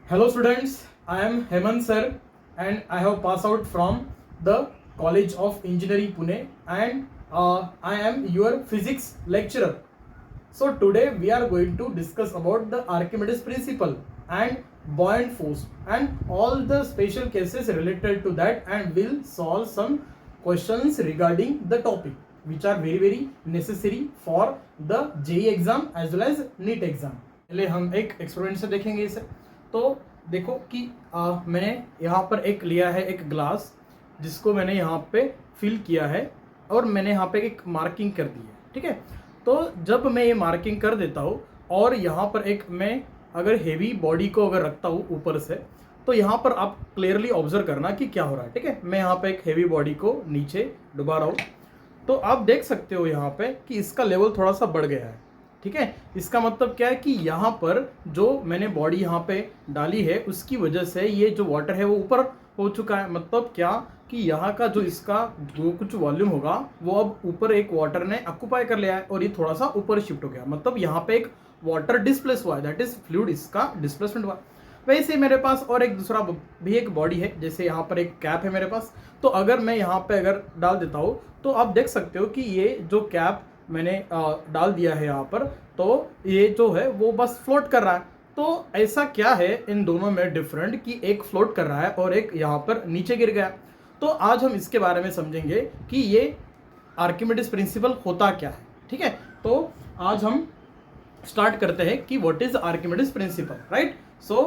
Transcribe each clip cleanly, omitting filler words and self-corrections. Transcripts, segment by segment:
Hello students, I am Hemant sir and I have passed out from the College of Engineering Pune and I am your physics lecturer. So today we are going to discuss about the Archimedes principle and buoyant force and all the special cases related to that, and will solve some questions regarding the topic which are very necessary for the JEE exam as well as NEET exam. पहले हम एक experiment से देखेंगे इसे। तो देखो कि मैंने यहाँ पर एक लिया है एक ग्लास जिसको मैंने यहाँ पे फिल किया है और मैंने यहाँ पे एक मार्किंग कर दी है, ठीक है। तो जब मैं ये मार्किंग कर देता हूँ और यहाँ पर एक मैं अगर हेवी बॉडी को अगर रखता हूँ ऊपर से, तो यहाँ पर आप क्लियरली ऑब्जर्व करना कि क्या हो रहा है, ठीक है। मैं यहाँ पे एक हेवी बॉडी को नीचे डुबा रहा हूँ, तो आप देख सकते हो यहाँ पे कि इसका लेवल थोड़ा सा बढ़ गया है, ठीक है। इसका मतलब क्या है कि यहाँ पर जो मैंने बॉडी यहाँ पे डाली है उसकी वजह से ये जो वाटर है वो ऊपर हो चुका है। मतलब क्या कि यहाँ का जो इसका जो कुछ वॉल्यूम होगा वो अब ऊपर एक वाटर ने ऑक्युपाई कर लिया है और ये थोड़ा सा ऊपर शिफ्ट हो गया। मतलब यहाँ पे एक वाटर डिस्प्लेस हुआ है, दैट इज फ्लूइड, इसका डिस्प्लेसमेंट हुआ। वैसे मेरे पास और एक दूसरा भी एक बॉडी है, जैसे यहाँ पर एक कैप है मेरे पास। तो अगर मैं यहाँ पे अगर डाल देता हूँ तो आप देख सकते हो कि ये जो कैप मैंने डाल दिया है यहाँ पर, तो ये जो है वो बस फ्लोट कर रहा है। तो ऐसा क्या है इन दोनों में डिफरेंट कि एक फ्लोट कर रहा है और एक यहाँ पर नीचे गिर गया। तो आज हम इसके बारे में समझेंगे कि ये आर्किमिडीज प्रिंसिपल होता क्या है, ठीक है। तो आज हम स्टार्ट करते हैं कि what is Archimedes principal, right. So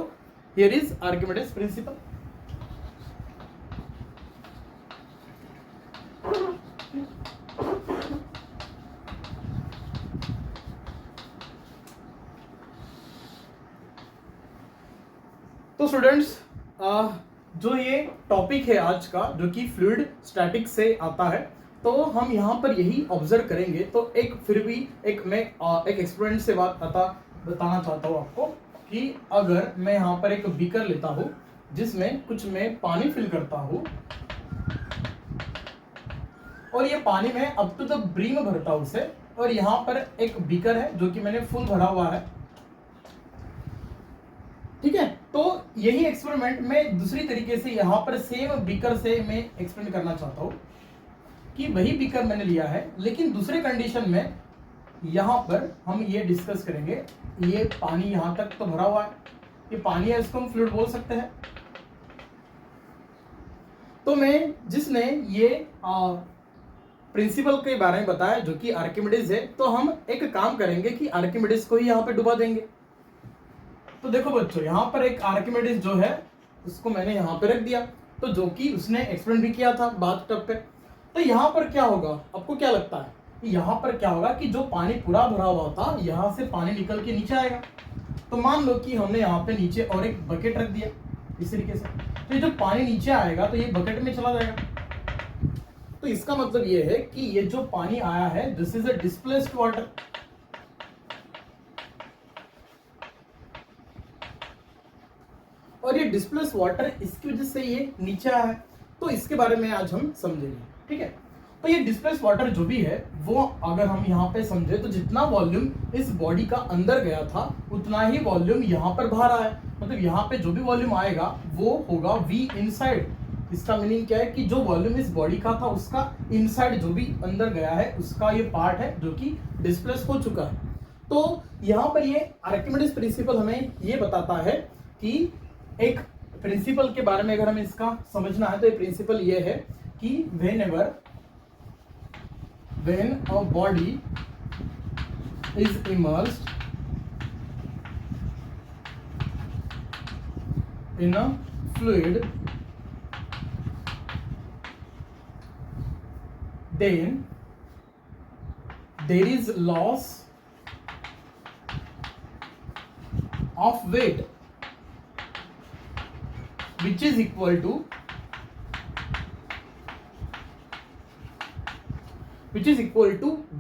here is Archimedes principal. तो स्टूडेंट्स, जो ये टॉपिक है आज का जो कि फ्लूइड स्टैटिक से आता है, तो हम यहाँ पर यही ऑब्जर्व करेंगे। तो एक फिर भी एक मैं एक एक्सपेरिमेंट से बताना चाहता हूँ आपको कि अगर मैं यहाँ पर एक बीकर लेता हूँ जिसमें कुछ मैं पानी फिल करता हूँ और ये पानी में अप टू द ब्रीम भरता हूँ उसे, और यहाँ पर एक बीकर है जो कि मैंने फुल भरा हुआ है, ठीक है। तो यही एक्सपेरिमेंट मैं दूसरी तरीके से यहाँ पर सेम बीकर से मैं एक्सपेरिमेंट करना चाहता हूँ कि वही बीकर मैंने लिया है, लेकिन दूसरे कंडीशन में यहाँ पर हम ये डिस्कस करेंगे। ये पानी यहाँ तक तो भरा हुआ है, ये पानी है, इसको हम फ्लूइड बोल सकते हैं। तो मैं जिसने ये प्रिंसिपल के बारे में बताया जो कि आर्किमिडीज है, तो हम एक काम करेंगे कि आर्किमिडीज को ही यहाँ पे डुबा देंगे। तो देखो बच्चों, यहाँ पर एक आर्किमिडीज जो है उसको मैंने यहाँ पे रख दिया, तो जो कि उसने एक्सपेरिमेंट भी किया था बाथटब पे। तो यहाँ पर क्या होगा, आपको क्या लगता है कि यहाँ पर क्या होगा कि जो पानी पूरा भरा हुआ था यहाँ से पानी निकल के नीचे आएगा। तो मान लो कि हमने यहाँ पे नीचे और एक बकेट रख दिया इस तरीके से, तो ये जो पानी नीचे आएगा तो ये बकेट में चला जाएगा। तो इसका मतलब ये है कि ये जो पानी आया है this is a displaced water, और ये डिस्प्लेस वाटर इसकी वजह से ये नीचे आया है। तो इसके बारे में आज हम समझेंगे, ठीक है। तो ये डिस्प्लेस वाटर जो भी है वो अगर हम यहाँ पे समझे तो जितना वॉल्यूम इस बॉडी का अंदर गया था उतना ही वॉल्यूम यहाँ पर बाहर आया। मतलब यहाँ पे जो भी वॉल्यूम आएगा वो होगा V इनसाइड। इसका मीनिंग क्या है कि जो वॉल्यूम इस बॉडी का था उसका इनसाइड जो भी अंदर गया है उसका ये पार्ट है जो कि डिस्प्लेस हो चुका है। तो यहाँ पर ये आर्किमिडीज प्रिंसिपल हमें ये बताता है कि एक प्रिंसिपल के बारे में अगर हमें इसका समझना है तो ये प्रिंसिपल ये है कि when a body is immersed in a fluid then there is loss of weight which is equal to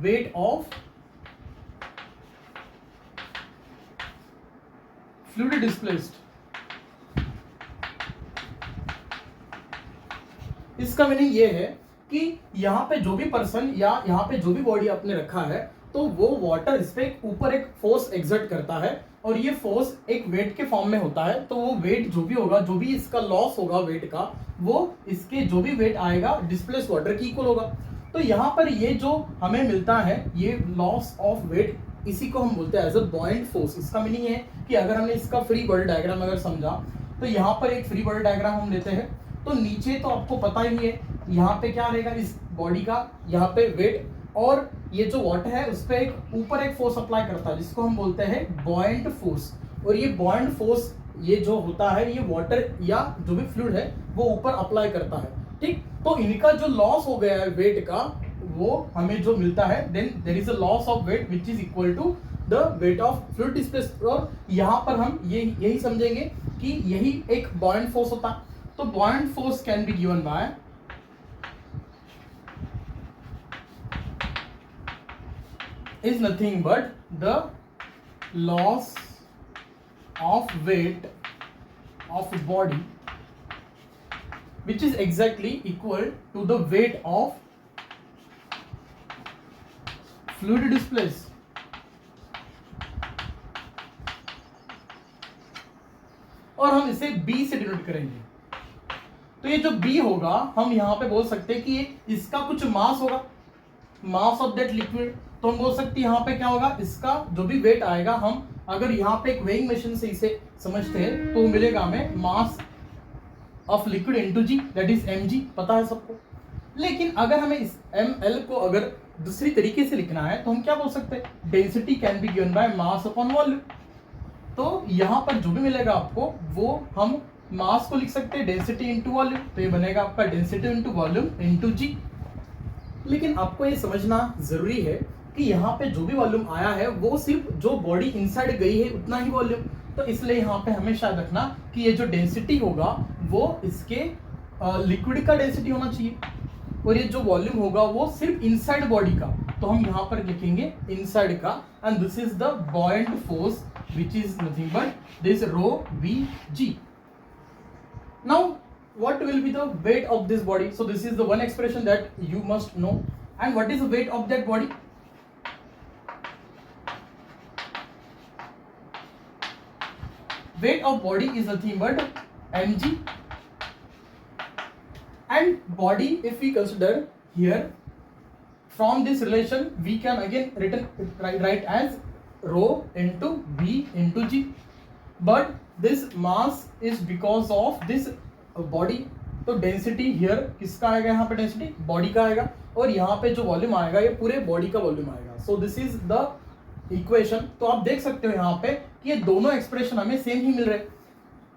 weight of fluid displaced। इसका मीनिंग ये है कि यहाँ पे जो भी पर्सन या यहाँ पे जो भी बॉडी आपने रखा है तो वो वाटर इस पे ऊपर एक फोर्स एक्सर्ट करता है और ये फोर्स एक वेट के फॉर्म में होता है। तो वो वेट जो भी होगा, जो भी इसका लॉस होगा वेट का, वो इसके जो भी वेट आएगा डिस्प्लेस वाटर की इक्वल होगा। तो यहाँ पर ये जो हमें मिलता है ये लॉस ऑफ वेट, इसी को हम बोलते हैं एज अ बॉइंट फोर्स। इसका मीनिंग है कि अगर हमने इसका फ्री बॉडी डायग्राम अगर समझा, तो यहाँ पर एक फ्री बॉडी डायग्राम हम लेते हैं। तो नीचे तो आपको पता ही है यहाँ पे क्या रहेगा इस बॉडी का, यहाँ पे वेट, और ये जो वाटर है उस पर एक ऊपर एक फोर्स अप्लाई करता है जिसको हम बोलते हैं बॉइंट फोर्स। और ये बॉइंट फोर्स ये जो होता है ये वाटर या जो भी फ्लूइड है वो ऊपर अप्लाई करता है, ठीक। तो इनका जो लॉस हो गया है वेट का, वो हमें जो मिलता है, then there is a loss of weight which is equal to the weight of fluid displaced. और यहाँ पर हम यही समझेंगे कि यही एक बॉइंट फोर्स होता है। तो बॉइंट force can be given by is nothing but the loss of weight of body which is exactly equal to the weight of fluid displaced। और हम इसे B से डिनोट करेंगे। तो ये जो B होगा हम यहां पे बोल सकते हैं कि ये इसका कुछ मास होगा, मास ऑफ दैट लिक्विड। तो हम बोल सकते हैं यहाँ पे क्या होगा, इसका जो भी वेट आएगा, हम अगर यहाँ पे एक वेइंग मशीन से इसे समझते हैं तो मिलेगा हमें mass of liquid into g, that is mg, पता है सबको। लेकिन अगर हमें इस ml को अगर दूसरी तरीके से लिखना है तो हम क्या बोल सकते हैं, density can be given by mass upon volume. तो यहाँ पर जो भी मिलेगा आपको वो हम मास को लिख सकते हैं डेंसिटी इंटू वॉल्यूम। तो ये बनेगा आपका डेंसिटी इंटू वॉल्यूम इंटू जी। लेकिन आपको ये समझना जरूरी है कि यहाँ पे जो भी वॉल्यूम आया है वो सिर्फ जो बॉडी इनसाइड गई है उतना ही वॉल्यूम। तो इसलिए यहाँ पे हमेशा रखना कि ये जो डेंसिटी होगा वो इसके लिक्विड का डेंसिटी होना चाहिए, और ये जो वॉल्यूम होगा वो सिर्फ इनसाइड बॉडी का। तो हम यहाँ पर लिखेंगे इनसाइड का, and this is the buoyant force which is nothing but this rho V g. Now what will be the weight of this body? So this is the one expression that you must know. And what is the weight of that body? Weight of body is nothing but mg, and body, if we consider here from this relation, we can again write as rho into v into g, but this mass is because of this body. तो density here किसका आएगा, यहाँ पे density body का आएगा, और यहाँ पे जो वॉल्यूम आएगा ये पूरे बॉडी का वॉल्यूम आएगा। सो दिस इज द इक्वेशन। तो आप देख सकते हो यहाँ पे कि ये दोनों एक्सप्रेशन हमें सेम ही मिल रहे हैं,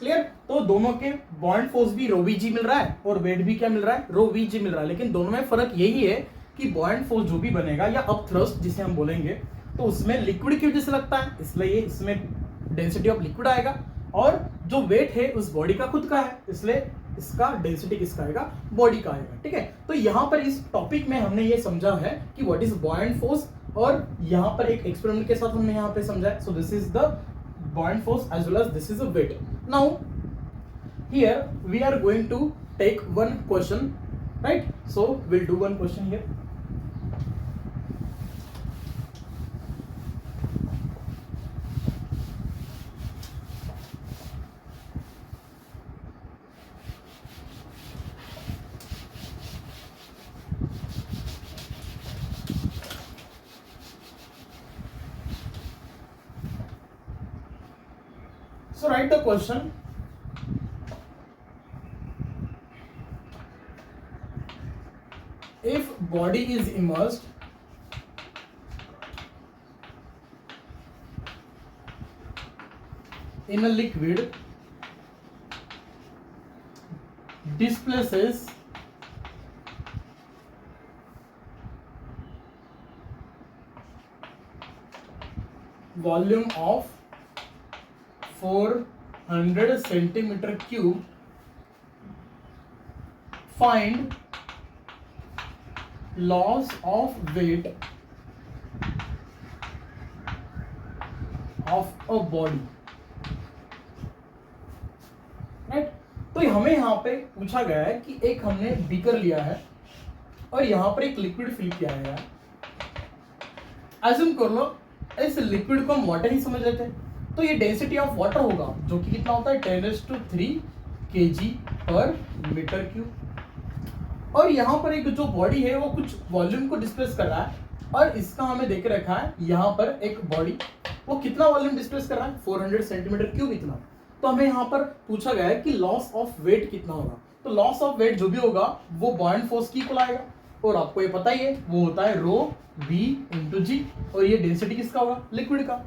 क्लियर। तो दोनों के बॉइंट फोर्स भी रो वी जी मिल रहा है और वेट भी क्या मिल रहा है, रो वी जी मिल रहा है। लेकिन दोनों में फर्क यही है कि बॉइंट फोर्स जो भी बनेगा या अप थ्रस्ट जिसे हम बोलेंगे, तो उसमें लिक्विड की वजह से लगता है, इसलिए इसमें डेंसिटी ऑफ लिक्विड आएगा, और जो वेट है उस बॉडी का खुद का है, इसलिए इसका डेंसिटी किसका आएगा, बॉडी का आएगा, ठीक है। तो यहाँ पर इस टॉपिक में हमने ये समझा है कि व्हाट इज बॉयंट फोर्स, और यहाँ पर एक एक्सपेरिमेंट के साथ हमने यहाँ पे समझा है। So this is the buoyant force as well as this is a weight. Now here we are going to take one question, right. So will do one question here. So write the question. If body is immersed in a liquid, displaces volume of 400 centimeter cube, find loss of weight of a body, right. तो हमें यहाँ पे पूछा गया है कि एक हमने बीकर लिया है और यहाँ पर एक लिक्विड फिल किया गया है, एज्यूम कर लो इस लिक्विड को हम वाटर ही समझ लेते हैं, तो ये डेंसिटी ऑफ वाटर होगा जो कि कितना होता है 10⁻³ kg पर मीटर क्यूब। और यहाँ पर एक जो बॉडी है वो कुछ वॉल्यूम को डिस्प्लेस कर रहा है, और इसका हमें देख रखा है यहाँ पर एक बॉडी, वो कितना वॉल्यूम डिस्प्लेस कर रहा है 400 सेंटीमीटर क्यूब इतना। तो हमें यहाँ पर पूछा गया है कि लॉस ऑफ वेट कितना होगा, तो लॉस ऑफ वेट जो भी होगा वो बॉयंट फोर्स की इक्वल आएगा, और आपको ये पता ही है वो होता है रो v इंटू जी, और ये डेंसिटी किसका होगा लिक्विड का,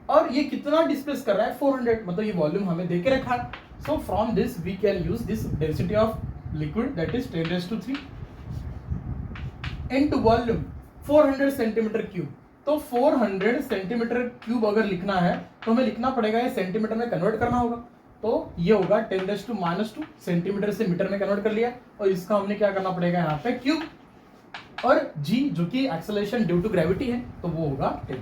और ये कितना डिस्प्लेस कर रहा है 400, मतलब ये वॉल्यूम हमें देके रखा है। So from this we can use this density of liquid that is 10⁻³ into volume 400 centimetre cube. तो 400 सेंटीमीटर क्यूब अगर लिखना है तो हमें लिखना पड़ेगा, ये सेंटीमीटर में कन्वर्ट करना होगा, तो ये होगा 10⁻², सेंटीमीटर से मीटर में कन्वर्ट कर लिया, और इसका हमने क्या करना पड़ेगा यहाँ पे क्यूब, और g जो कि एक्सेलरेशन ड्यू टू ग्रेविटी है तो वो होगा 10।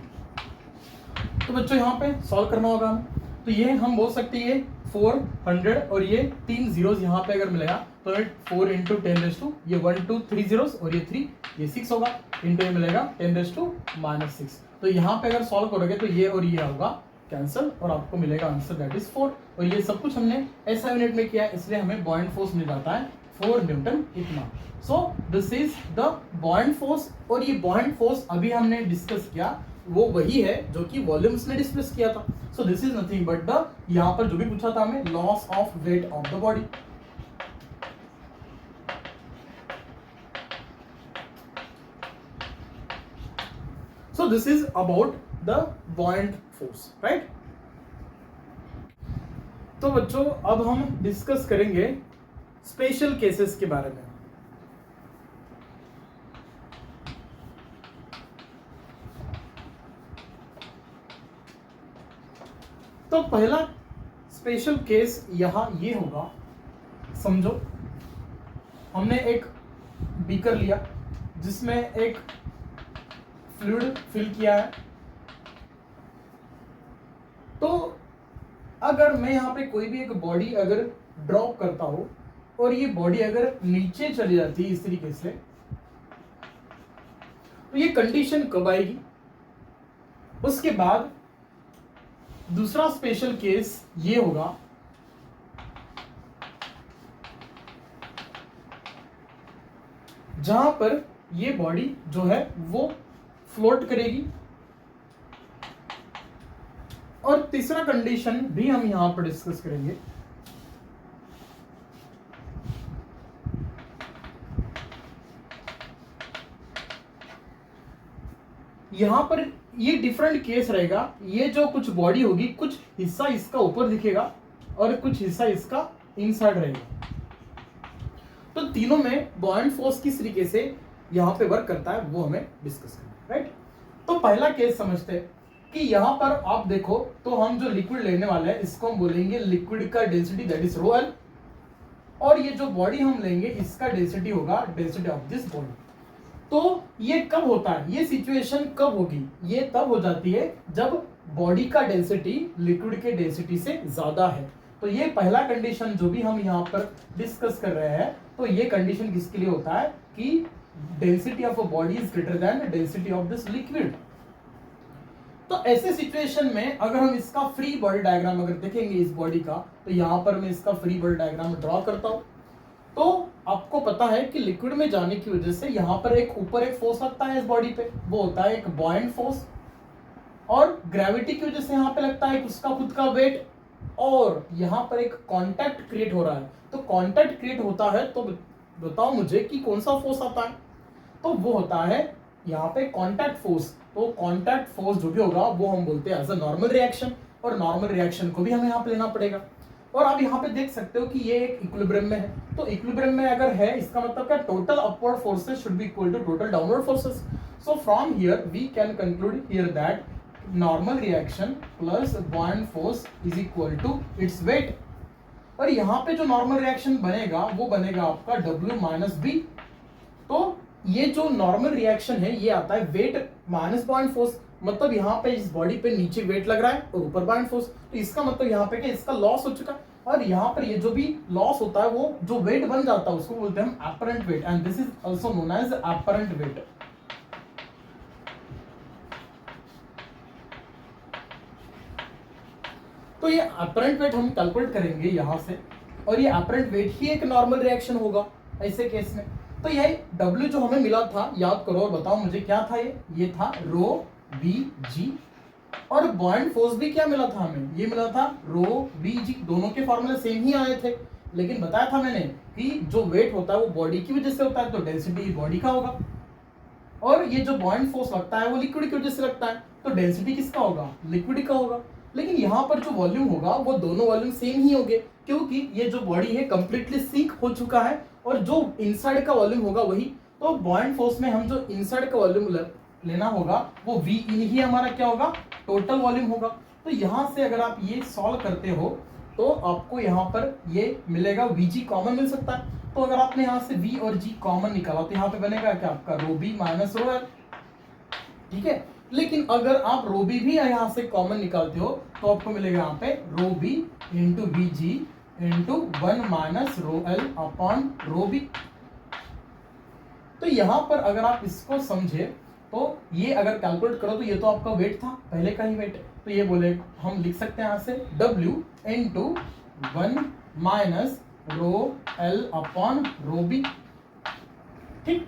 तो बच्चों यहाँ पे सॉल्व करना होगा हमें, तो ये हम बोल सकते हैं 400 और ये 3 जीरोस यहाँ पे अगर मिलेगा तो 4 इंटू 10⁻², ये 1 2 3 जीरोस और ये 3, ये 6 होगा, इंटू ये मिलेगा 10⁻⁻6। तो यहाँ पे अगर सॉल्व करोगे तो ये और ये होगा कैंसिल, और आपको मिलेगा आंसर दैट इज 4। और ये सब कुछ हमने ऐसा यूनिट में किया, इसलिए हमें बॉयंट फोर्स मिल जाता है 4 न्यूटन इतना। So this is the buoyant force, और ये बॉयंट फोर्स अभी हमने डिस्कस किया वो वही है जो कि वॉल्यूम्स ने डिस्कस किया था। सो this is nothing but the, यहाँ पर जो भी पूछा था हमें loss of weight of the body. So this is about the buoyant force, right? तो बच्चों अब हम डिस्कस करेंगे स्पेशल केसेस के बारे में। तो पहला स्पेशल केस यहां ये होगा, समझो हमने एक बीकर लिया जिसमें एक फ्लूइड फिल किया है, तो अगर मैं यहाँ पे कोई भी एक बॉडी अगर ड्रॉप करता हूं और ये बॉडी अगर नीचे चली जाती है इस तरीके से, तो ये कंडीशन कब आएगी। उसके बाद दूसरा स्पेशल केस ये होगा जहां पर ये बॉडी जो है वो फ्लोट करेगी, और तीसरा कंडीशन भी हम यहां पर डिस्कस करेंगे। यहां पर ये डिफरेंट केस रहेगा, ये जो कुछ बॉडी होगी कुछ हिस्सा इसका ऊपर दिखेगा और कुछ हिस्सा इसका इनसाइड रहेगा। तो तीनों में बॉयंट फोर्स किस तरीके से यहां पे वर्क करता है वो हमें डिस्कस करना है, राइट। तो पहला केस समझते हैं कि यहां पर आप देखो तो हम जो लिक्विड लेने वाले हैं इसको हम बोलेंगे लिक्विड का डेंसिटी दैट इज ρl, और ये जो बॉडी हम लेंगे इसका डेंसिटी होगा डेंसिटी ऑफ दिस बॉडी। तो ये कब होता है, ये सिचुएशन कब होगी, ये तब हो जाती है जब बॉडी का डेंसिटी लिक्विड के डेंसिटी से ज्यादा है। तो ये पहला कंडीशन जो भी हम यहाँ पर डिस्कस कर रहे हैं, तो ये कंडीशन किसके लिए होता है कि density of a body is greater than density of this liquid. तो ऐसे सिचुएशन में अगर हम इसका फ्री बॉडी डायग्राम अगर देखेंगे इस बॉडी का, तो यहाँ पर मैं इसका फ्री बॉडी डायग्राम ड्रॉ करता हूँ। तो आपको पता है कि लिक्विड में जाने की वजह से यहाँ पर एक ऊपर एक फोर्स लगता है इस बॉडी पे, वो होता है एक बॉयंट फोर्स, और ग्रेविटी की वजह से यहाँ पे लगता है उसका खुद का वेट, और यहाँ पर एक कांटेक्ट क्रिएट हो रहा है। तो कांटेक्ट क्रिएट होता है तो बताओ मुझे कि कौन सा फोर्स आता है, तो वो होता है यहाँ पे कांटेक्ट फोर्स। तो कांटेक्ट फोर्स जो भी होगा वो हम बोलते हैं एज अ नॉर्मल रिएक्शन, और नॉर्मल रिएक्शन को भी हमें यहाँ पे लेना पड़ेगा। और आप यहाँ पे देख सकते हो कि ये एक इक्विलिब्रियम में है, तो इक्विलिब्रियम में अगर है इसका मतलब क्या, total upward forces should be equal to total downward forces. So from here we can conclude here that normal reaction plus buoyant force is equal to its weight. और यहाँ पे जो नॉर्मल रिएक्शन बनेगा वो बनेगा आपका W माइनस बी। तो ये जो नॉर्मल रिएक्शन है ये आता है वेट माइनस बॉयंट फोर्स, मतलब यहाँ पे इस बॉडी पे नीचे वेट लग रहा है और ऊपर बॉयंट फोर्स, तो इसका मतलब यहाँ पे कि इसका लॉस हो चुका है, और यहाँ पर ये जो भी लॉस होता है वो जो वेट बन जाता है उसको बोलते हैं हम apparent weight, and this is also known as apparent weight. तो ये अपरेंट वेट हम कैलकुलेट करेंगे यहाँ से, और ये अपरेंट वेट ही एक नॉर्मल रिएक्शन होगा ऐसे केस में। तो ये W जो हमें मिला था, याद करो और बताओ मुझे क्या था, ये था रो वी जी, और बॉइंड फोर्स भी क्या मिला था हमें, ये मिला था रो वी जी। दोनों के फॉर्मूले सेम ही आए थे, लेकिन बताया था मैंने कि जो वेट होता है वो बॉडी की वजह से होता है, तो डेंसिटी बॉडी का होगा, और ये जो बॉइंड फोर्स लगता है वो लिक्विड की वजह से लगता है, तो डेंसिटी किसका होगा, लिक्विड का होगा। लेकिन यहाँ पर जो वॉल्यूम होगा वो दोनों वॉल्यूम सेम ही होंगे, क्योंकि ये जो बॉडी है कंप्लीटली सिंक हो चुका है, और जो इनसाइड का वॉल्यूम होगा वही। तो बॉइंड फोर्स में हम जो इनसाइड का वॉल्यूम लेना होगा वो वी इन ही हमारा क्या होगा, टोटल वॉल्यूम होगा। तो यहाँ से अगर आप ये सॉल्व करते हो तो आपको यहाँ पर ये मिलेगा, वी जी कॉमन मिल सकता है। तो अगर आपने यहाँ से V और G कॉमन निकाला तो यहाँ पे बनेगा क्या, आपका रो बी माइनस रो एल, ठीक है। लेकिन अगर आप रो बी भी यहाँ से कॉमन निकालते हो तो आपको मिलेगा यहाँ पे rho B into V G into 1 minus rho L upon rho B. तो यहाँ पर अगर आप इसको समझे तो ये अगर कैलकुलेट करो तो ये तो आपका वेट था, पहले का ही वेट है, तो ये बोले हम लिख सकते हैं यहाँ से W into 1 minus rho L upon rho B, ठीक।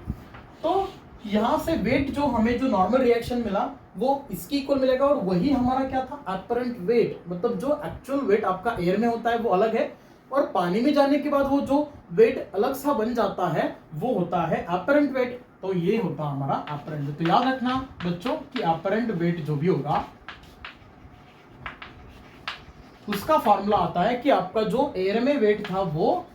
तो यहां से वेट जो हमें जो नॉर्मल रिएक्शन मिला वो इसकी इक्वल मिलेगा, और वही हमारा क्या था, अपरेंट वेट, मतलब जो एक्चुअल वेट आपका एयर में होता है वो अलग है, और पानी में जाने के बाद वो जो वेट अलग सा बन जाता है वो होता है अपरेंट वेट। तो ये होता हमारा अपरेंट वेट। तो याद रखना बच्चों कि अपरेंट वेट जो भी होगा उसका फॉर्मूला आता है कि आपका जो एयर में वेट था वो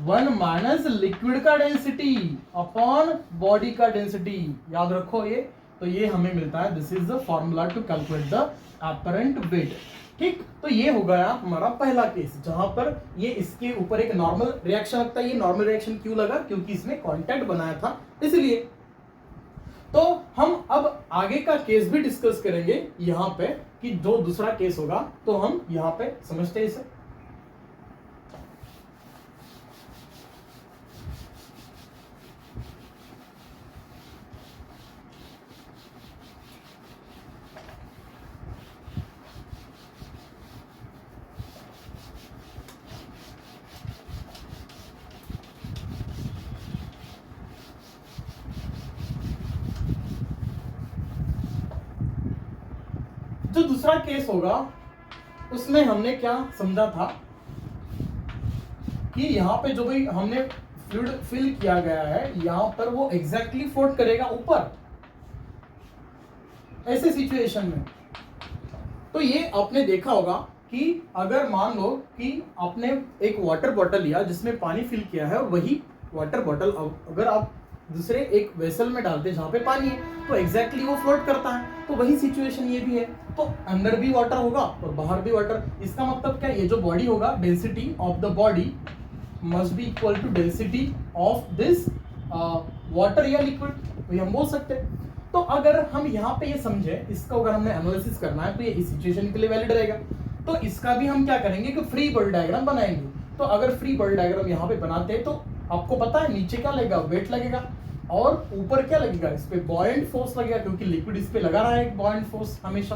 1 माइनस लिक्विड का डेंसिटी अपॉन बॉडी का डेंसिटी, याद रखो ये। तो ये हमें मिलता है, this is the formula to calculate the apparent weight, ठीक। तो ये हो गया हमारा पहला केस, जहां पर ये इसके ऊपर एक नॉर्मल रिएक्शन लगता है। ये नॉर्मल रिएक्शन क्यों लगा, क्योंकि इसने कांटेक्ट बनाया था इसलिए। तो हम अब आगे का केस भी डिस्कस करेंगे यहां पे, कि जो दूसरा केस होगा तो हम यहां पे समझते हैं इसे। जो दूसरा केस होगा उसमें हमने क्या समझा था कि यहाँ पे जो भी हमने फ्लूइड फिल किया गया है यहाँ पर वो एग्जैक्टली फ्लोट करेगा ऊपर, ऐसे सिचुएशन में। तो ये आपने देखा होगा कि अगर मान लो कि आपने एक वाटर बॉटल लिया जिसमें पानी फिल किया है, और वही वाटर बॉटल अगर आप दूसरे एक वेसल में डालते हैं जहां पे पानी है तो एग्जैक्टली वो फ्लोट करता है। तो वही सिचुएशन ये भी है, तो अंदर भी वाटर होगा और बाहर भी वाटर। इसका मतलब क्या, ये जो बॉडी होगा, density of the body must be equal to density of this water या लिक्विड, हम बोल सकते हैं। तो अगर हम यहाँ पे ये समझे, इसका अगर हमने एनालिसिस करना है तो ये इस सिचुएशन के लिए वैलिड रहेगा। तो इसका भी हम क्या करेंगे कि फ्री बॉडी डायग्राम बनाएंगे। तो अगर फ्री बॉडी डायग्राम यहाँ पे बनाते हैं तो आपको पता है नीचे क्या लगेगा, वेट लगेगा, और ऊपर क्या लगेगा, इस पे बॉयंट फोर्स लगेगा, क्योंकि लिक्विड इस पे लगा रहा है बॉयंट फोर्स हमेशा।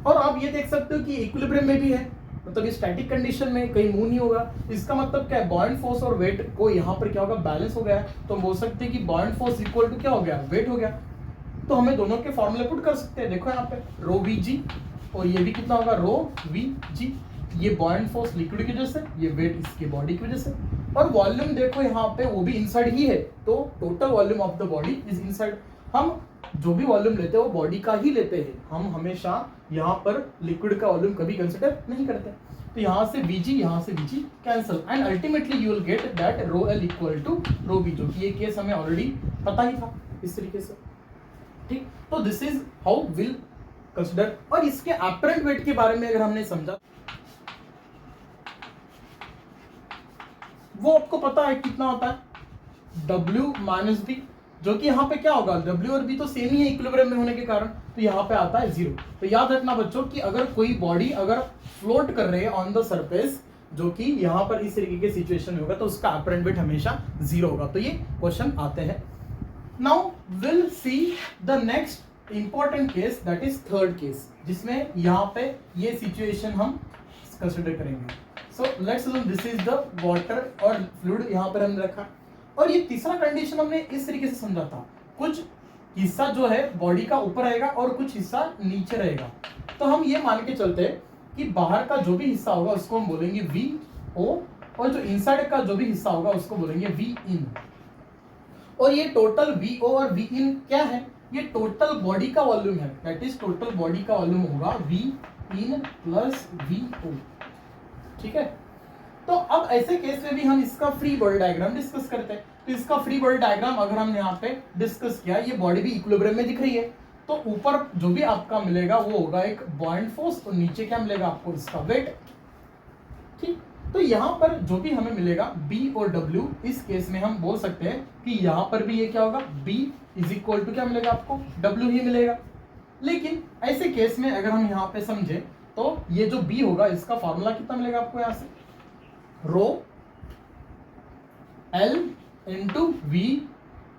और आप ये देख सकते हो कि इक्विलिब्रियम में भी है, मतलब ये स्टैटिक कंडीशन में कहीं मूव नहीं होगा। इसका मतलब क्या है, बॉयंट फोर्स और वेट को यहाँ पर क्या होगा, बैलेंस हो गया। तो हम बोल सकते हैं कि बॉयंट फोर्स इक्वल टू क्या हो गया, वेट हो गया। तो हमें दोनों के फॉर्मूले पुट कर सकते हैं। देखो यहाँ पे रो वी जी, और ये भी कितना होगा, रो वी जी। ये बॉयंट फोर्स लिक्विड की वजह से, ये वेट इसके बॉडी की वजह से, और वॉल्यूम देखो यहाँ पे वो भी इनसाइड ही है। तो total volume of the body is inside. हम जो भी वॉल्यूम लेते हैं वो बॉडी का ही लेते हैं, हम हमेशा यहाँ पर लिक्विड का वॉल्यूम कभी कंसिडर नहीं करते। तो यहाँ से Vg, यहाँ से Vg cancel, and ultimately you will get that rho L equal to rho B, जो कि ये केस हमें ऑलरेडी पता ही था इस तरीके से, ठीक। तो this is how will consider. और इसके अपरेंट वेट के बारे में अगर हमने समझा, वो आपको पता है कितना होता है, W माइनस बी, जो कि यहाँ पे क्या होगा, W और B तो सेम ही है इक्विलिब्रियम में होने के कारण, तो यहाँ पे आता है 0। तो याद रखना बच्चों कि अगर कोई बॉडी अगर फ्लोट कर रहे हैं ऑन द सरफेस, जो कि यहाँ पर इस तरीके के सिचुएशन में होगा, तो उसका अपरेंट वेट हमेशा 0 होगा। तो ये क्वेश्चन आते हैं। Now will see the next important case, that is third case, जिसमें यहाँ पे ये सिचुएशन हम कंसिडर करेंगे। So let's assume this is the water और फ्लूइड यहाँ पर हमने रखा, और ये तीसरा कंडीशन हमने इस तरीके से समझा था, कुछ हिस्सा जो है बॉडी का ऊपर रहेगा और कुछ हिस्सा नीचे रहेगा। तो हम ये मान के चलते हैं कि बाहर का जो भी हिस्सा होगा उसको हम बोलेंगे वी ओ, और जो इनसाइड का जो भी हिस्सा होगा उसको बोलेंगे वी इन। और ये टोटल वी ओ और वी इन क्या है, ये टोटल बॉडी का वॉल्यूम है, दैट इज टोटल बॉडी का वॉल्यूम होगा V in plus V O. ठीक है, तो अब ऐसे केस में भी हम इसका फ्री बॉडी डायग्राम डिस्कस करते हैं। तो इसका फ्री बॉडी डायग्राम अगर हमने यहाँ पे डिस्कस किया, ये बॉडी भी इक्विलिब्रियम में दिख रही है, तो ऊपर जो भी आपका मिलेगा वो होगा एक बॉइंट फोर्स, और नीचे क्या मिलेगा आपको, इसका वेट। ठीक, तो यहाँ पर जो भी हमें मिलेगा B और W, इस केस में हम बोल सकते हैं कि यहाँ पर भी ये क्या होगा, B इज इक्वल टू क्या मिलेगा आपको, W ही मिलेगा। लेकिन ऐसे केस में अगर हम यहाँ पे समझे तो ये जो B होगा इसका फॉर्मूला कितना मिलेगा आपको, यहाँ से रो L into V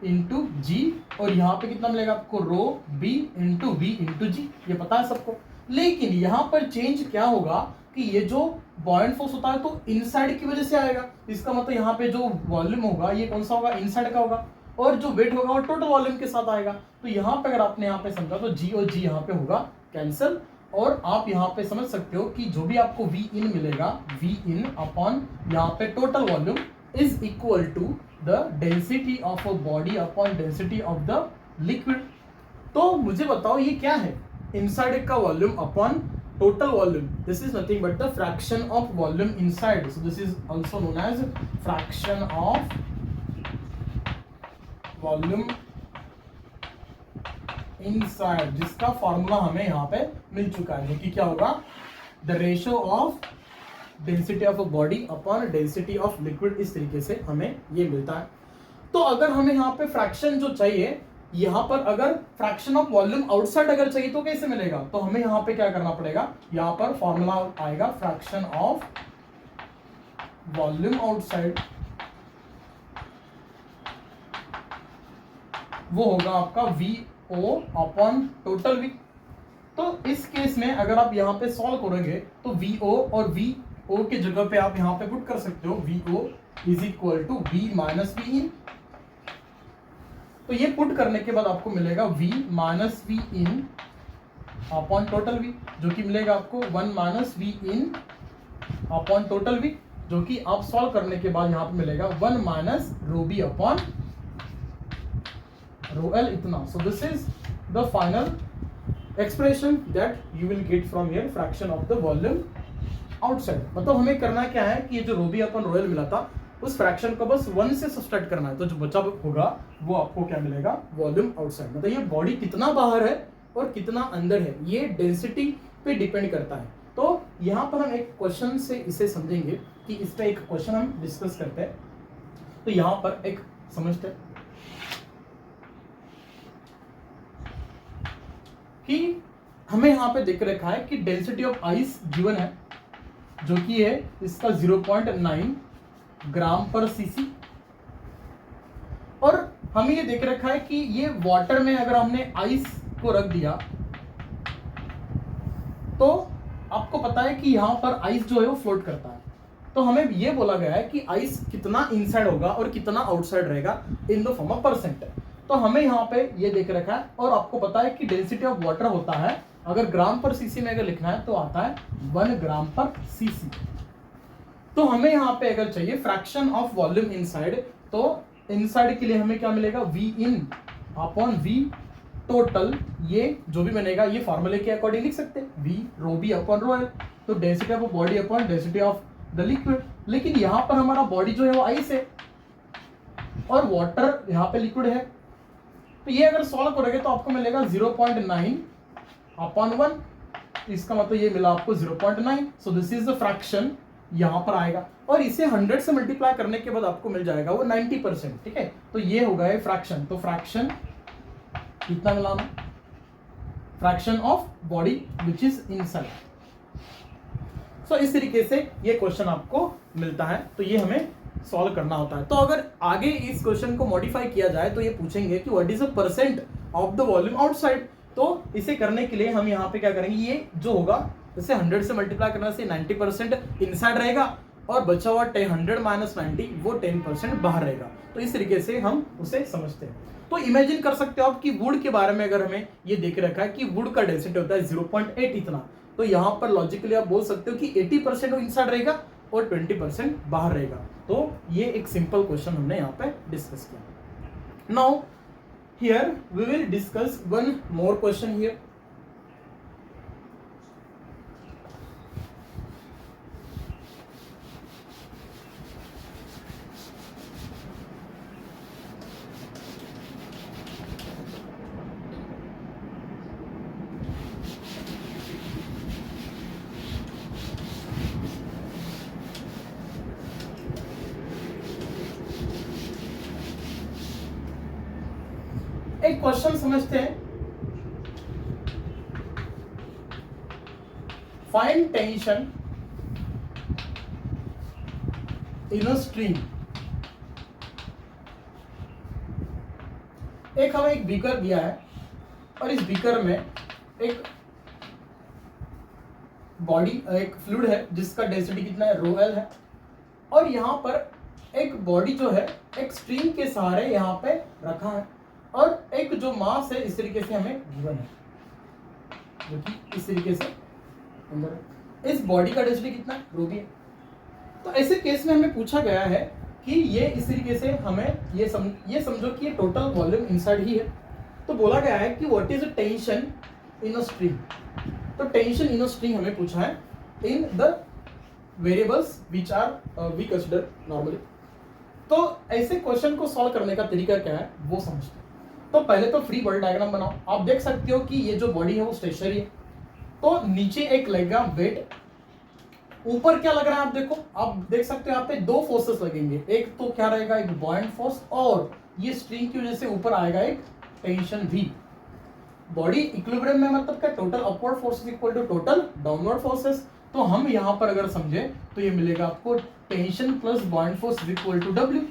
into G, और यहाँ पे कितना मिलेगा आपको, रो B into V into G, ये पता है सबको। लेकिन यहाँ पर चेंज क्या होगा कि ये जो बॉयंट फोर्स होता है तो इनसाइड की वजह से आएगा, इसका मतलब यहाँ पे जो वॉल्यूम होगा ये कौन सा होगा, इनसाइड का होगा, और जो वेट होगा वो टोटल वॉल्यूम के साथ आएगा। तो यहाँ पे अगर आपने यहाँ पे समझा तो G और G यहाँ पे होगा कैंसिल, और आप यहाँ पे समझ सकते हो कि जो भी आपको V इन मिलेगा, V इन अपॉन यहाँ पे total volume is equal to the density of a body upon density of the liquid. तो मुझे बताओ ये क्या है, इनसाइड का volume upon total volume, this is nothing but the fraction of volume inside, so this is also known as fraction of volume inside, जिसका formula हमें यहाँ पे मिल चुका है कि क्या होगा, the ratio of density of a body upon density of liquid, इस तरीके से हमें ये मिलता है। तो अगर हमें यहाँ पे फ्रैक्शन जो चाहिए, यहाँ पर अगर फ्रैक्शन ऑफ वॉल्यूम आउटसाइड अगर चाहिए तो कैसे मिलेगा, तो हमें यहाँ पे क्या करना पड़ेगा, यहाँ पर फॉर्मूला आएगा फ्रैक्शन ऑफ वॉल्यूम आउटसाइड, वो होगा आपका V O upon total V. तो इस केस में अगर आप यहाँ पे सॉल्व करोगे तो वी ओ और वी ओ के जगह पे आप यहाँ पे पुट कर सकते हो V O is equal to V minus V in. तो ये पुट करने के बाद आपको मिलेगा v minus V in upon total v, जो कि मिलेगा आपको 1 minus V in upon total v, जो कि आप सॉल्व करने के बाद यहाँ पे मिलेगा 1 minus rho B upon rho L, इतना। So this is the final expression that you will get from your fraction of the volume outside. मतलब हमें करना क्या है कि ये जो rho B upon rho L मिला था उस फ्रैक्शन को बस 1 से सब्सट्रैक्ट करना है, तो जो बचा होगा वो आपको क्या मिलेगा, वॉल्यूम आउटसाइड। मतलब ये बॉडी कितना बाहर है और कितना अंदर है ये डेंसिटी पे डिपेंड करता है। तो यहाँ पर हम एक क्वेश्चन से इसे समझेंगे कि इस पे एक क्वेश्चन हम डिस्कस करते हैं। तो यहाँ पर एक समझते हैं कि हमें यहाँ पे देख रखा है कि डेंसिटी ऑफ आइस गिवन है, जो कि है इसका 0.9 ग्राम पर सीसी, और हमें ये देख रखा है कि ये वाटर में अगर हमने आइस को रख दिया तो आपको पता है कि यहां पर आइस जो है वो फ्लोट करता है। तो हमें ये बोला गया है कि आइस कितना इनसाइड होगा और कितना आउटसाइड रहेगा in the form of percent. तो हमें यहाँ पे ये देख रखा है, और आपको पता है कि डेंसिटी ऑफ वाटर होता है, अगर ग्राम पर सीसी में अगर लिखना है तो आता है 1 ग्राम पर सीसी। तो हमें यहाँ पे अगर चाहिए फ्रैक्शन ऑफ वॉल्यूम इनसाइड, तो इनसाइड के लिए हमें क्या मिलेगा, V in upon V total, ये जो भी बनेगा ये फॉर्मूले के अकॉर्डिंग लिख सकते हैं, V rho B upon rho L, तो density of body upon density of the liquid. लेकिन यहाँ पर हमारा बॉडी जो है वो आइस है और वाटर यहाँ पे लिक्विड है, तो ये अगर सॉल्व करोगे तो आपको मिलेगा 0.9 अपॉन 1, इसका मतलब ये मिला आपको 0.9। सो दिस इज द फ्रैक्शन यहाँ पर आएगा, और इसे 100 से मल्टीप्लाई करने के बाद आपको मिल जाएगा वो 90%। ठीक है, तो ये होगा ये फ्रैक्शन। तो फ्रैक्शन कितना मिला हमें, fraction of body which is inside. So इस तरीके से ये क्वेश्चन आपको मिलता है, तो ये हमें सॉल्व करना होता है। तो अगर आगे इस क्वेश्चन को मॉडिफाई किया जाए तो ये पूछेंगे कि what is the percent of the volume outside. तो तो इसे करने के लिए हम यहाँ पे क्या करेंगे, ये जो होगा जैसे 100 से मल्टीप्लाई करने से 90% इनसाइड रहेगा और बचा हुआ 100 माइनस 90 वो 10% बाहर रहेगा। तो इस तरीके से हम उसे समझते हैं। तो इमेजिन कर सकते हो आप कि वुड के बारे में अगर हमें ये देख रखा है कि वुड का डेंसिटी होता है 0.8 इतना, तो यहाँ पर लॉजिकली आप बोल सकते हो कि 80% वो इनसाइड रहेगा और 20% बाहर रहेगा। तो ये एक सिंपल क्वेश्चन हमने यहाँ पे डिस्कस किया। Now here we will discuss one more question here. एक क्वेश्चन समझते हैं। Find tension in a stream. एक हमें एक बीकर दिया है और इस बीकर में एक बॉडी एक फ्लूइड है जिसका डेंसिटी कितना है, रो एल है, और यहाँ पर एक बॉडी जो है एक स्ट्रीम के सहारे यहाँ पे रखा है और एक जो मास है इस तरीके से हमें गिवन है, जो कि इस तरीके से अंदर है। इस बॉडी का डेंसिटी कितना है, रो बी है। तो ऐसे केस में हमें पूछा गया है कि ये इस तरीके से हमें ये समझो कि ये टोटल वॉल्यूम इनसाइड ही है। तो बोला गया है कि what is tension in a stream. तो टेंशन इन अ स्ट्रीम हमें पूछा है in the variables which are we consider normally. तो ऐसे क्वेश्चन को सॉल्व करने का तरीका क्या है वो समझते हैं। तो पहले तो फ्री बॉडी डायग्राम बनाओ। आप देख सकते हो कि ये जो बॉडी है वो स्टेशनरी है, तो नीचे एक लगेगा वेट, ऊपर क्या लग रहा है आप देखो, आप देख सकते हो यहाँ पे दो फोर्सेस लगेंगे। एक तो क्या रहेगा, एक बॉयंट फोर्स, और ये स्ट्रिंग की वजह से ऊपर आएगा एक टेंशन भी। बॉडी इक्विलिब्रियम में मतलब क्या, total upward forces equal to total downward forces. तो हम यहाँ पर अगर समझे तो ये मिलेगा आपको tension plus buoyant force equal to W,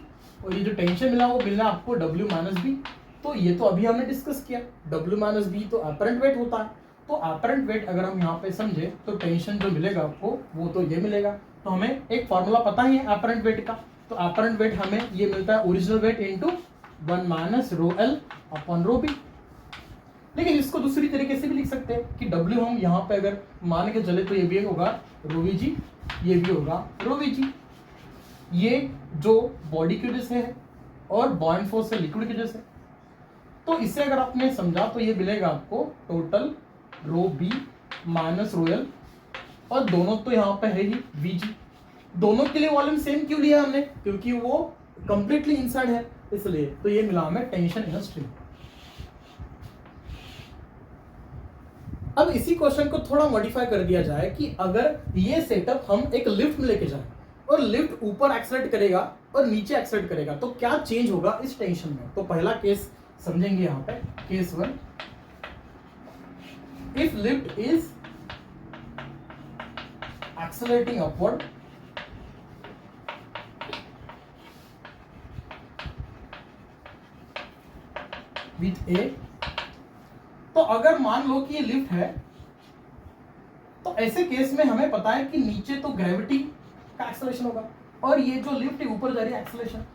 और ये जो टेंशन मिला वो मिलना आपको डब्ल्यू माइनस बी। तो ये तो अभी हमने डिस्कस किया, डब्ल्यू माइनस बी तो अपरेंट वेट होता है। तो अपरेंट वेट अगर हम यहाँ पे समझे तो टेंशन जो मिलेगा आपको वो तो ये मिलेगा। तो हमें एक फॉर्मूला पता ही है अपरेंट वेट का। तो अपरेंट वेट हमें ये मिलता है original weight into 1 minus rho L upon rho B. लेकिन इसको दूसरी तरीके से भी लिख सकते हैं कि डब्ल्यू हम यहाँ पे अगर मान के चले तो ये भी होगा रो वी जी, ये भी होगा रो वी जी। ये जो बॉडी की वजह से है और बॉयंट फोर्स है लिक्विड की वजह से। तो इसे अगर आपने समझा तो ये मिलेगा आपको total rho B minus rho L, और दोनों तो यहाँ पे है ही वी जी। दोनों के लिए वॉल्यूम सेम क्यों लिया हमने, क्योंकि वो कंप्लीटली इनसाइड है इसलिए। तो ये मिला हमें टेंशन इन अ स्ट्रिंग। अब इसी क्वेश्चन को थोड़ा मॉडिफाई कर दिया जाए कि अगर ये सेटअप हम एक लिफ्ट में लेके जाए और लिफ्ट ऊपर एक्सेलरेट करेगा और नीचे एक्सेलरेट करेगा तो क्या चेंज होगा इस टेंशन में। तो पहला केस समझेंगे यहाँ पे, case 1। If lift is accelerating upward with A, तो अगर मान लो कि ये लिफ्ट है तो ऐसे केस में हमें पता है कि नीचे तो ग्रेविटी का एक्सेलरेशन होगा और ये जो लिफ्ट है ऊपर जा रही है एक्सेलरेशन।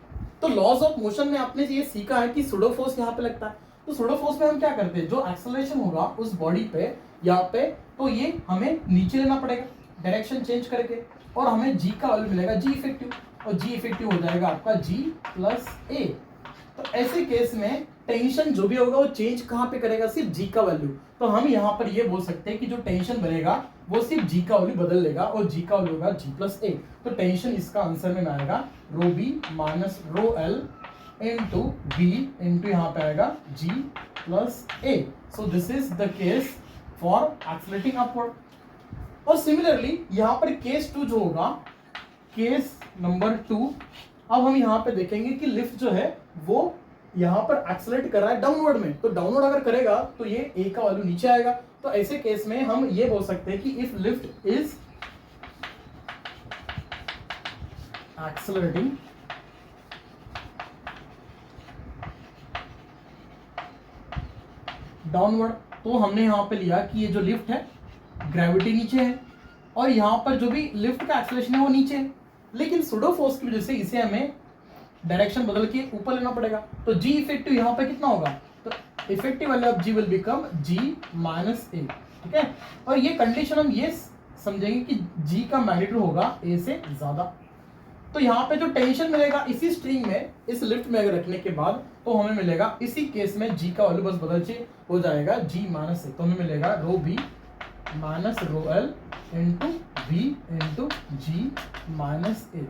तो लॉज ऑफ मोशन में आपने ये सीखा है कि सुडो फोर्स यहाँ पे लगता है। तो सुडो फोर्स में हम क्या करते हैं, जो एक्सेलरेशन होगा उस बॉडी पे यहाँ पे, तो ये हमें नीचे लेना पड़ेगा डायरेक्शन चेंज करके, और हमें जी का वैल्यू मिलेगा जी इफेक्टिव, और जी इफेक्टिव हो जाएगा आपका जी प्लस ए। तो ऐसे केस में टेंशन जो भी होगा वो चेंज कहाँ पे करेगा, सिर्फ जी का वैल्यू। तो हम यहाँ पर ये बोल सकते हैं कि जो टेंशन बनेगा वो सिर्फ जी का वैल्यू बदल लेगा और जी का वैल्यू होगा जी प्लस ए। तो टेंशन इसका आंसर में आएगा rho B minus rho L into B into यहाँ पे आएगा G plus A. So this is the case for accelerating upward. और सिमिलरली यहाँ पर केस 2 जो होगा, केस नंबर 2, अब हम यहाँ पे देखेंगे कि लिफ्ट जो है वो यहाँ पर एक्सेलरेट कर रहा है डाउनवर्ड में। तो डाउनवर्ड अगर करेगा तो ये ए का वैल्यू नीचे आएगा। तो ऐसे केस में हम ये बोल सकते हैं कि if lift is accelerating downward, तो हमने यहाँ पे लिया कि ये जो लिफ्ट है ग्रेविटी नीचे है और यहाँ पर जो भी लिफ्ट का एक्सेलरेशन है वो नीचे है, लेकिन सुडो फोर्स की वजह से इसे हमें डायरेक्शन बदल के ऊपर लेना पड़ेगा। तो जी इफेक्टिव यहाँ पे कितना होगा, तो effective value of G will become G minus A, ठीक है। और ये कंडीशन हम ये समझेंगे कि जी का मैग्नीट्यूड होगा ए से ज्यादा। तो यहाँ पे जो टेंशन मिलेगा इसी स्ट्रिंग में, इस लिफ्ट में अगर रखने के बाद, तो हमें मिलेगा इसी केस में जी का वैल्यू बस बदल के हो जाएगा जी माइनस ए, तो हमें मिलेगा rho B minus rho L into V into G minus A.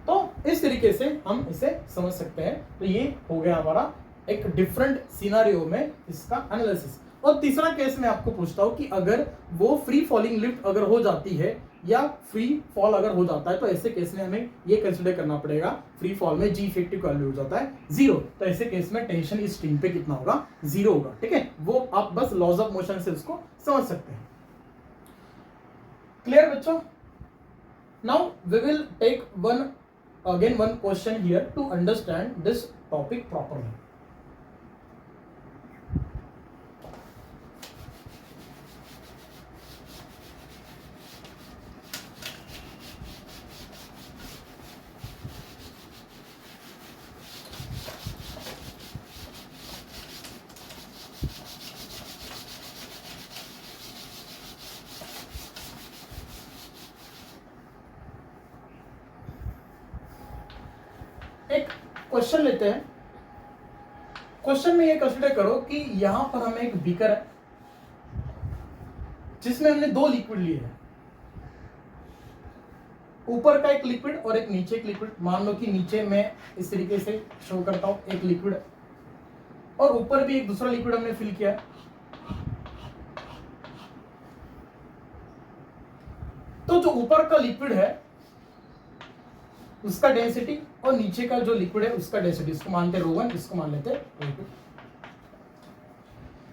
तो इस तरीके से हम इसे समझ सकते हैं। तो ये हो गया हमारा एक डिफरेंट सिनारियो में इसका एनालिसिस। और तीसरा केस मैं आपको पूछता हूं कि अगर वो फ्री फॉलिंग लिफ्ट अगर हो जाती है या फ्री फॉल अगर हो जाता है, तो ऐसे केस में हमें ये कंसीडर करना पड़ेगा, फ्री फॉल में जी इफेक्टिव का वैल्यू हो जाता है 0, तो ऐसे केस में टेंशन इस स्ट्रिंग पे कितना होगा, 0 होगा, ठीक है। वो आप बस लॉज ऑफ मोशन से उसको समझ सकते हैं। क्लियर बच्चों? Now we will take one question here to understand this topic properly. एक क्वेश्चन लेते हैं। क्वेश्चन में ये कंसीडर करो कि यहां पर हमें एक बीकर है जिसमें हमने 2 लिक्विड लिए हैं, ऊपर का एक लिक्विड और एक नीचे एक लिक्विड। मान लो कि नीचे मैं इस तरीके से शो करता हूं, एक लिक्विड है और ऊपर भी एक दूसरा लिक्विड हमने फिल किया है। तो जो ऊपर का लिक्विड है उसका डेंसिटी और नीचे का जो लिक्विड है उसका डेंसिटी, इसको मानते ρ1, इसको मान लेते ρ2।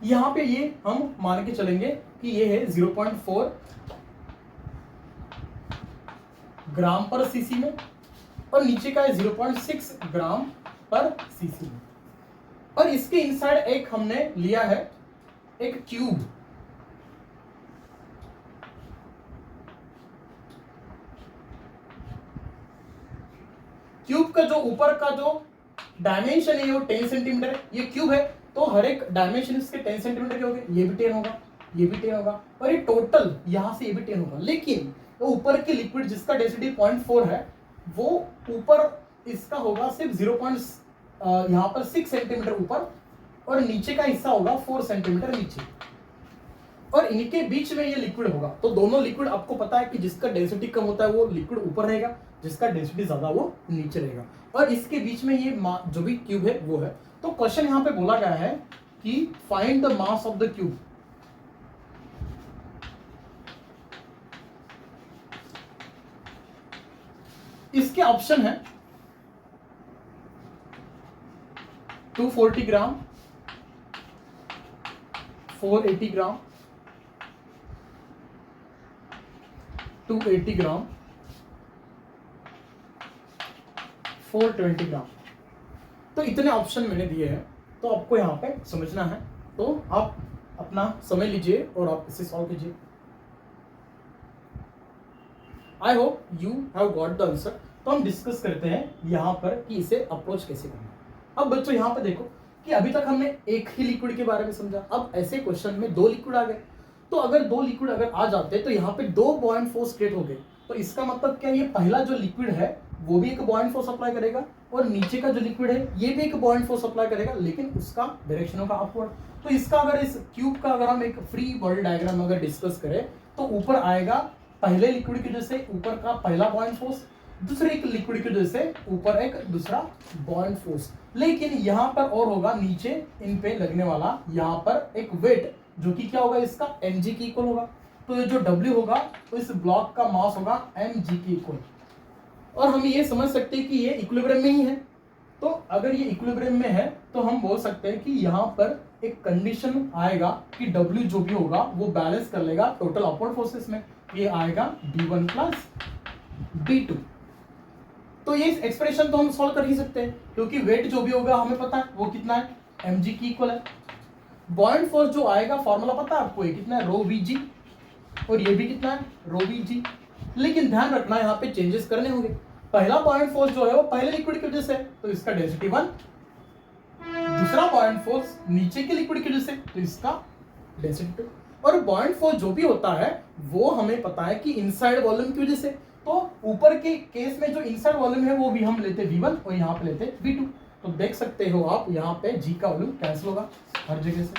यहां पे ये हम मान के चलेंगे कि ये है 0.4 ग्राम पर सीसी में और नीचे का है 0.6 ग्राम पर सीसी में। और इसके इनसाइड एक हमने लिया है एक क्यूब। क्यूब का जो ऊपर का जो डायमेंशन है वो 10 सेंटीमीटर है, ये क्यूब है तो हर एक डायमेंशन इसके 10 सेंटीमीटर के होंगे, ये भी 10 होगा, ये भी 10 होगा और ये टोटल यहां से ये भी 10 होगा। लेकिन तो ऊपर के लिक्विड जिसका डेंसिटी 0.4 है वो ऊपर इसका होगा सिर्फ 0. यहाँ पर 6 सेंटीमीटर ऊपर और नीचे का हिस्सा होगा 4 सेंटीमीटर नीचे और इनके बीच में ये लिक्विड होगा। तो दोनों लिक्विड आपको पता है कि जिसका डेंसिटी कम होता है वो लिक्विड ऊपर रहेगा, जिसका डेंसिटी ज्यादा वो नीचे रहेगा और इसके बीच में ये जो भी क्यूब है वो है। तो क्वेश्चन यहाँ पे बोला गया है कि find the mass of the cube. इसके ऑप्शन है 240 ग्राम, 480 ग्राम, 280 ग्राम, 420 ग्राम। तो इतने ऑप्शन मैंने दिए हैं, तो आपको यहाँ पे समझना है, तो आप अपना समय लीजिए और आप इसे सॉल्व कीजिए। I hope you have got the answer. तो हम डिस्कस करते हैं यहाँ पर कि इसे अप्रोच कैसे करना है। अब बच्चों यहाँ पे देखो कि अभी तक हमने एक ही लिक्विड के बारे में समझा, अब ऐसे क्वेश्चन में 2 लिक्विड आ गए। तो अगर 2 लिक्विड अगर आ जाते तो यहाँ पे 2 बॉयंट फोर्स क्रिएट हो गए। तो इसका मतलब क्या, ये पहला जो लिक्विड है वो भी एक बॉयंट फोर्स अप्लाई करेगा और नीचे का जो लिक्विड है ये भी एक बॉयंट फोर्स अप्लाई करेगा, लेकिन उसका डायरेक्शन होगा अपवर्ड। तो इसका अगर इस क्यूब का अगर हम एक फ्री बॉडी डायग्राम अगर डिस्कस करें तो ऊपर आएगा पहले लिक्विड की वजह से ऊपर का पहला बॉयंट फोर्स, दूसरे एक लिक्विड की वजह से ऊपर एक दूसरा बॉयंट फोर्स। लेकिन यहाँ पर और होगा नीचे इन पे लगने वाला यहाँ पर एक वेट जो कि क्या होगा, इसका mg की इक्वल होगा। तो ये जो w होगा तो इस ब्लॉक का मास होगा mg की इक्वल। और हम ये समझ सकते हैं कि ये इक्विलिब्रियम में ही है। तो अगर ये इक्विलिब्रियम में है तो हम बोल सकते हैं कि यहाँ पर एक कंडीशन आएगा कि w जो भी होगा वो बैलेंस कर लेगा टोटल अपवर्ड फोर्सेस में। ये आएगा d1 प्लस d2। तो ये एक्सप्रेशन तो हम सॉल्व कर ही सकते हैं क्योंकि वेट जो भी होगा हमें पता है वो कितना है, mg की इक्वल है। बॉयंट फोर्स जो आएगा फॉर्मूला पता है आपको, ये कितना है रो vg, और ये भी कितना है रो vg। लेकिन ध्यान रखना यहाँ पे चेंजेस करने होंगे। पहला बॉयंट फोर्स जो है वो पहले लिक्विड की वजह से है, तो इसका डेंसिटी 1। दूसरा बॉयंट फोर्स नीचे के लिक्विड की वजह से, तो इसका डेंसिटी 2। और बॉयंट फोर्स जो भी होता है वो हमें पता है कि इनसाइड वॉल्यूम की वजह से, तो ऊपर के केस में जो इनसाइड वॉल्यूम है वो भी हम लेते v1 और यहाँ पे लेते v2। तो देख सकते हो आप यहाँ पे g का वॉल्यूम कैंसिल होगा हर जगह से,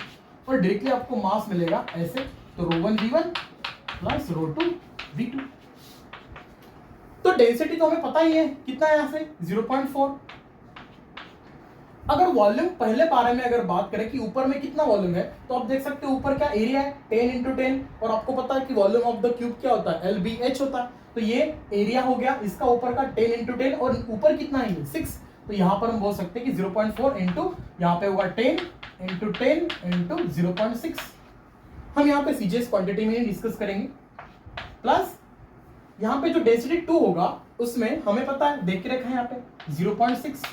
और डायरेक्टली आपको मास मिलेगा ऐसे, तो ρ1 v1 प्लस ρ2 v2। तो डेंसिटी तो हमें पता ही है कितना है यहाँ से 0.4। अगर वॉल्यूम पहले पारे में अगर बात करें कि ऊपर में कितना वॉल्यूम है, तो आप देख सकते हो ऊपर क्या एरिया है 10 × 10, और आपको पता है कि वॉल्यूम ऑफ द क्यूब क्या होता है LBH होता है। तो ये एरिया हो गया इसका ऊपर का 10 × 10, और ऊपर कितना है 6, तो यहाँ पर हम बोल सकते हैं कि 0.4 इंटू यहाँ पे होगा 10 × 10 × 0.6। हम यहाँ पे सीजीएस क्वांटिटी में डिस्कस करेंगे, प्लस यहाँ पे जो डेंसिटी 2 होगा उसमें हमें पता है देख के रखा है यहाँ पे 0.6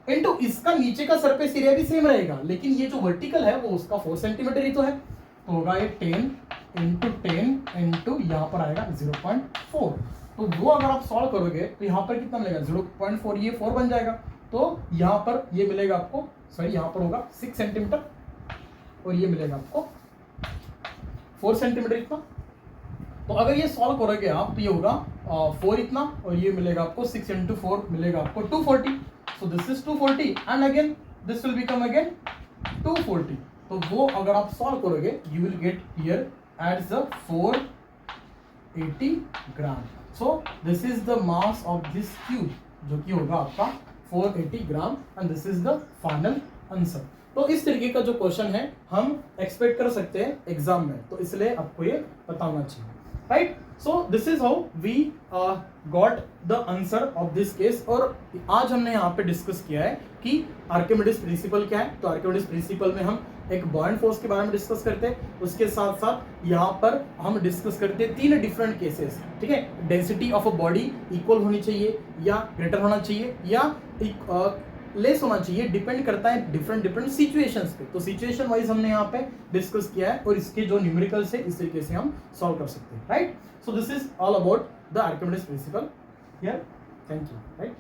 इंटू इसका नीचे का सरफेस एरिया भी सेम रहेगा, लेकिन ये जो वर्टिकल है वो उसका 4 सेंटीमीटर ही तो है, तो होगा ये 10 × 10 इंटू यहाँ पर आएगा 0.4। तो वो अगर आप सॉल्व करोगे तो यहाँ पर कितना मिलेगा 0.4, ये 4 बन जाएगा, तो यहाँ पर ये मिलेगा आपको, सॉरी यहाँ पर होगा 6 सेंटीमीटर, और ये मिलेगा आपको 4 सेंटीमीटर इतना। तो अगर ये सॉल्व करोगे आप तो ये होगा 4 इतना, और ये मिलेगा आपको 6 × 4 मिलेगा आपको 240। So this is 240 and again this will become again 240। तो वो अगर आप सॉल्व करोगे you will get here at the 480 gram. So this is the mass of this cube, जो कि होगा आपका 480 gram, and this is the final answer. तो इस तरीके का जो क्वेश्चन है हम एक्सपेक्ट कर सकते हैं एग्जाम में, तो इसलिए आपको ये पता होना चाहिए, right. So this is how we got the answer of this case. और आज हमने यहाँ पे डिस्कस किया है कि आर्किमिडीज प्रिंसिपल क्या है। तो आर्किमिडीज प्रिंसिपल में हम एक बॉयंट फोर्स के बारे में डिस्कस करते हैं, उसके साथ साथ यहाँ पर हम डिस्कस करते हैं 3 डिफरेंट केसेस, ठीक है। Density of a body equal होनी चाहिए या ग्रेटर होना चाहिए या लेस होना चाहिए, डिपेंड करता है डिफरेंट सिचुएशंस पे। तो सिचुएशन वाइज हमने यहाँ पे डिस्कस किया है, और इसके जो न्यूमेरिकल्स है इस तरीके से हम सॉल्व कर सकते हैं, right. So this is all about the Archimedes principal here. Thank you, right.